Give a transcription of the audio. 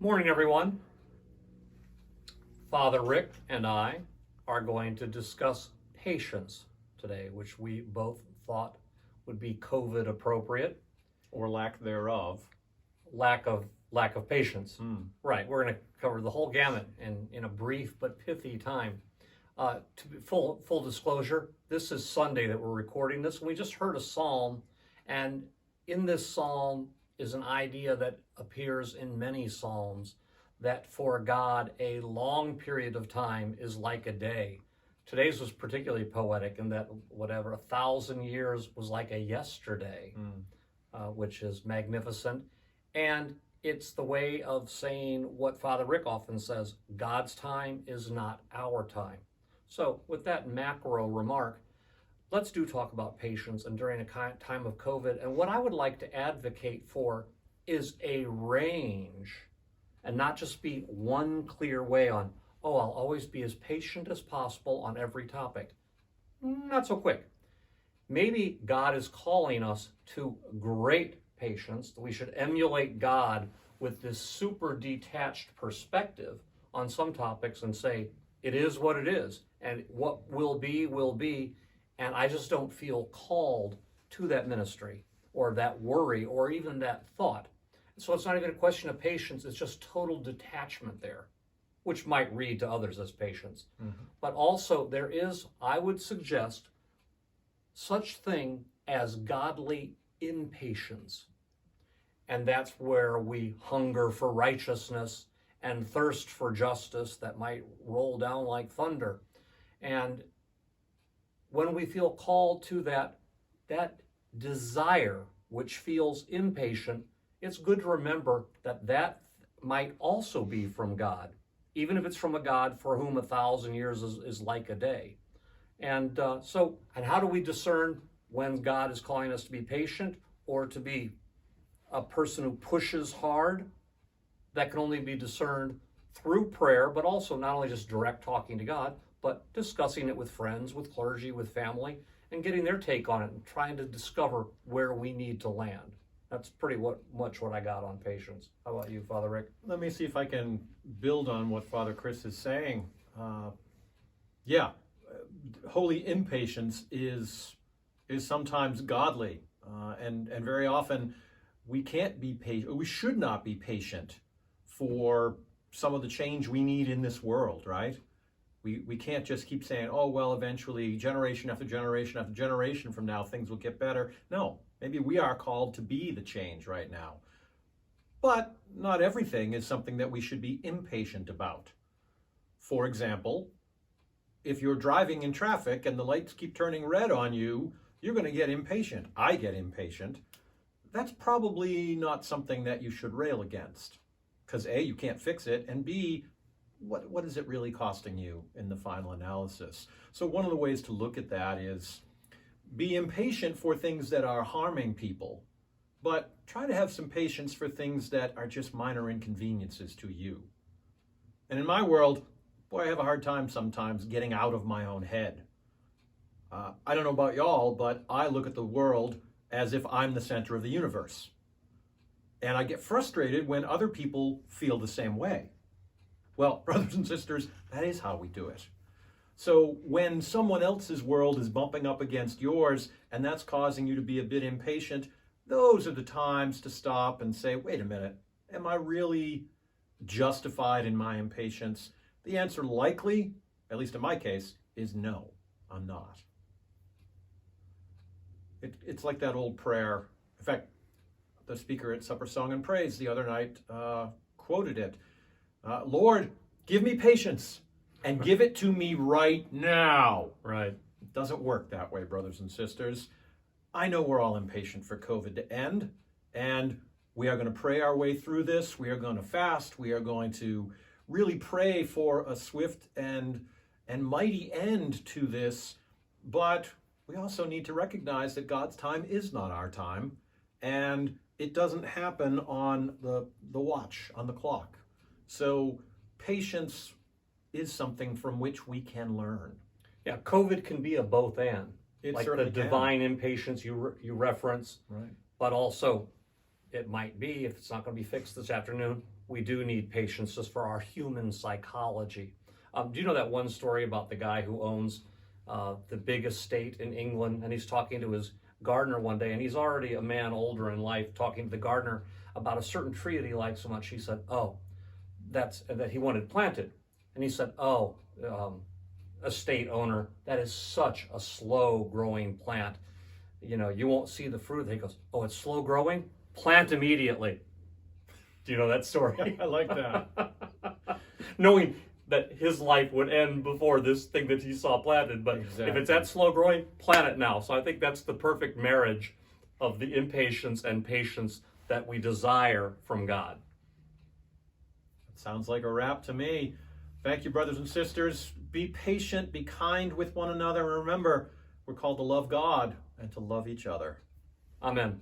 Morning, everyone. Father Rick and I are going to discuss patience today, which we both thought would be COVID appropriate. Or lack thereof. Lack of patience. Right. We're going to cover the whole gamut in a brief but pithy time. To be full disclosure, this is Sunday that we're recording this, and we just heard a psalm, and in this psalm is an idea that appears in many psalms, that for God a long period of time is like a day. Today's was particularly poetic in that 1,000 years was like a yesterday, which is magnificent. And it's the way of saying what Father Rick often says: God's time is not our time. So with that macro remark, let's talk about patience and during a time of COVID. And what I would like to advocate for is a range, and not just be one clear way on, oh, I'll always be as patient as possible on every topic. Not so quick. Maybe God is calling us to great patience, that we should emulate God with this super detached perspective on some topics and say, it is what it is, and what will be, and I just don't feel called to that ministry or that worry or even that thought. So it's not even a question of patience, it's just total detachment there, which might read to others as patience. But also there is, I would suggest, such thing as godly impatience. And that's where we hunger for righteousness and thirst for justice that might roll down like thunder. And when we feel called to that desire which feels impatient, it's good to remember that might also be from God, even if it's from a God for whom 1,000 years is like a day. And how do we discern when God is calling us to be patient or to be a person who pushes hard? That can only be discerned through prayer, but also not only just direct talking to God, but discussing it with friends, with clergy, with family, and getting their take on it and trying to discover where we need to land. That's pretty much what I got on patience. How about you, Father Rick? Let me see if I can build on what Father Chris is saying. Holy impatience is sometimes godly, and very often we can't be patient. We should not be patient for some of the change we need in this world, right? We can't just keep saying, oh, well, eventually, generation after generation after generation from now, things will get better. No, maybe we are called to be the change right now. But not everything is something that we should be impatient about. For example, if you're driving in traffic and the lights keep turning red on you, you're going to get impatient. I get impatient. That's probably not something that you should rail against. Because A, you can't fix it, and B, what is it really costing you in the final analysis? So one of the ways to look at that is be impatient for things that are harming people, but try to have some patience for things that are just minor inconveniences to you. And in my world, boy, I have a hard time sometimes getting out of my own head. I don't know about y'all, but I look at the world as if I'm the center of the universe. And I get frustrated when other people feel the same way. Well, brothers and sisters, that is how we do it. So when someone else's world is bumping up against yours and that's causing you to be a bit impatient, those are the times to stop and say, wait a minute, am I really justified in my impatience? The answer likely, at least in my case, is no, I'm not. It's like that old prayer. In fact, the speaker at Supper Song and Praise the other night quoted it. Lord, give me patience and give it to me right now. Right. It doesn't work that way, brothers and sisters. I know we're all impatient for COVID to end, and we are going to pray our way through this. We are going to fast. We are going to really pray for a swift and mighty end to this. But we also need to recognize that God's time is not our time, and it doesn't happen on the watch, on the clock. So patience is something from which we can learn. Yeah, COVID can be a both and. It like certainly the can. divine impatience you reference, Right. but also it might be, if it's not going to be fixed this afternoon, we do need patience just for our human psychology. Do you know that one story about the guy who owns the big estate in England, and he's talking to his gardener one day, and he's already a man older in life, talking to the gardener about a certain tree that he liked so much. He said, oh, that he wanted planted. And he said, oh, estate owner, that is such a slow growing plant. You know, you won't see the fruit. He goes, oh, it's slow growing? Plant immediately. Do you know that story? I like that. Knowing that his life would end before this thing that he saw planted, but Exactly. if it's that slow growing, plant it now. So I think that's the perfect marriage of the impatience and patience that we desire from God. Sounds like a wrap to me. Thank you, brothers and sisters. Be patient, be kind with one another, and remember, we're called to love God and to love each other. Amen.